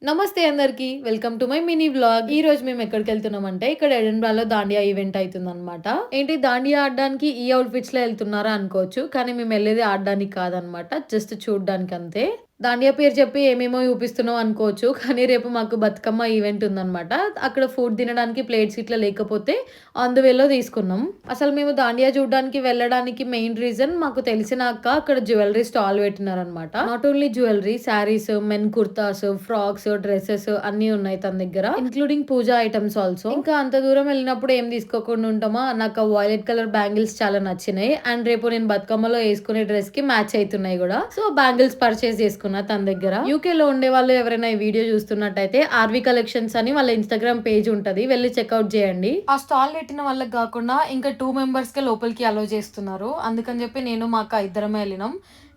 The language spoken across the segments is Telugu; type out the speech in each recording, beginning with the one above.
నమస్తే అందరికి. Welcome to my mini vlog. ఈ రోజు మేము ఎక్కడికెళ్తున్నామంటే ఇక్కడ ఎడిన్‌బరాలో దాండియా ఈవెంట్ అయితుందనమాట. ఏంటి దాండియా ఆడడానికి ఈ అవుట్‌ఫిట్స్‌లో ఎళ్తున్నారా అనుకోవచ్చు. కానీ మేమెళ్ళేది ఆడడానికి కాదనమాట. జస్ట్ చూడ్డానికంతే. దాండియా పేరు చెప్పి ఏమేమో చూపిస్తున్నావు అనుకోవచ్చు. కానీ రేపు మాకు బతుకమ్మ ఈవెంట్ ఉందనమాట. అక్కడ ఫుడ్ తినడానికి ప్లేట్స్ ఇట్లా లేకపోతే ఆన్ ద వేలో తీసుకున్నాం. అసలు మేము దాండియా చూడ్డానికి వెళ్ళడానికి మెయిన్ రీజన్ మాకు తెలిసిన అక్క అక్కడ జ్యువెలరీ స్టాల్ పెట్టినారనమాట. Not only jewellery, saris, men kurtas, frocks, dresses అన్నీ ఉన్నాయి తన దగ్గర. Including puja items also. ఇంకా అంత దూరం వెళ్ళినప్పుడు ఏం తీసుకోకుండా ఉంటామా, నాకు వైలెట్ కలర్ బ్యాంగిల్స్ చాలా నచ్చినాయి. అండ్ రేపు నేను బతుకమ్మలో వేసుకునే డ్రెస్ కి మ్యాచ్ అవుతున్నాయి కూడా. సో బ్యాంగిల్స్ పర్చేస్ చేసుకున్నా తన దగ్గర. యూకే లో ఉండే వాళ్ళు ఎవరైనా ఈ వీడియో చూస్తున్నట్టయితే ఆర్వి కలెక్షన్స్ అని వాళ్ళ ఇన్స్టాగ్రామ్ పేజ్ ఉంటది, వెళ్ళి చెక్అవుట్ చేయండి. ఆ స్టాల్ పెట్టిన వాళ్ళకి కాకుండా ఇంకా 2 మెంబర్స్ కే లోపలికి అలో చేస్తున్నారు. అందుకని చెప్పి నేను మా అక్క ఇద్దరమే వెళ్ళినాం.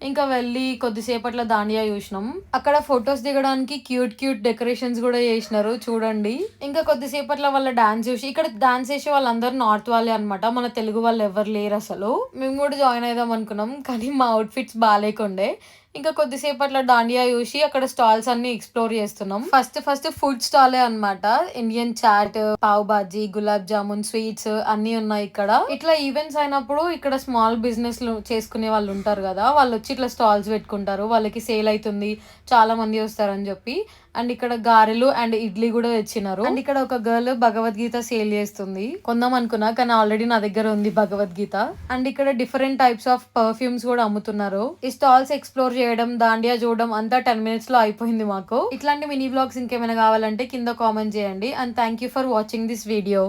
ఇంకా వెళ్ళి కొద్దిసేపట్లో దాండియా చూసినాం. అక్కడ ఫొటోస్ దిగడానికి క్యూట్ క్యూట్ డెకరేషన్స్ కూడా చేసినారు చూడండి. ఇంకా కొద్దిసేపట్లో వాళ్ళ డాన్స్ చూసి, ఇక్కడ డాన్స్ చేసే వాళ్ళందరూ నార్త్ వాళ్ళే అనమాట. మన తెలుగు వాళ్ళు ఎవరు లేరు అసలు. మేము కూడా జాయిన్ అయిదాం అనుకున్నాం కానీ మా అవుట్ఫిట్స్ బాగాలేకుండే. ఇంకా కొద్దిసేపట్లో దాండియా చూసి అక్కడ స్టాల్స్ అన్ని ఎక్స్ప్లోర్ చేస్తున్నాం. ఫస్ట్ ఫుడ్ స్టాలే అన్నమాట. ఇండియన్ చాట్, పావ్ బాజీ, గులాబ్ జామున్, స్వీట్స్ అన్ని ఉన్నాయి ఇక్కడ. ఇట్లా ఈవెంట్స్ అయినప్పుడు ఇక్కడ స్మాల్ బిజినెస్ చేసుకునే వాళ్ళు ఉంటారు కదా, వాళ్ళు వచ్చి ఇట్లా స్టాల్స్ పెట్టుకుంటారు. వాళ్ళకి సేల్ అవుతుంది, చాలా మంది వస్తారని చెప్పి. అండ్ ఇక్కడ గారెలు అండ్ ఇడ్లీ కూడా తెచ్చినారు. అండ్ ఇక్కడ ఒక గర్ల్ భగవద్గీత సేల్ చేస్తుంది. కొందాం అనుకున్నా కానీ ఆల్రెడీ నా దగ్గర ఉంది భగవద్గీత. అండ్ ఇక్కడ డిఫరెంట్ టైప్స్ ఆఫ్ పర్ఫ్యూమ్స్ కూడా అమ్ముతున్నారు. ఈ స్టాల్స్ ఎక్స్ప్లోర్ చేయడం, దాండియా చూడడం అంతా 10 minutes లో అయిపోయింది మాకు. ఇట్లాంటి మినీ బ్లాగ్స్ ఇంకేమైనా కావాలంటే కింద కామెంట్ చేయండి. And thank you for watching this video.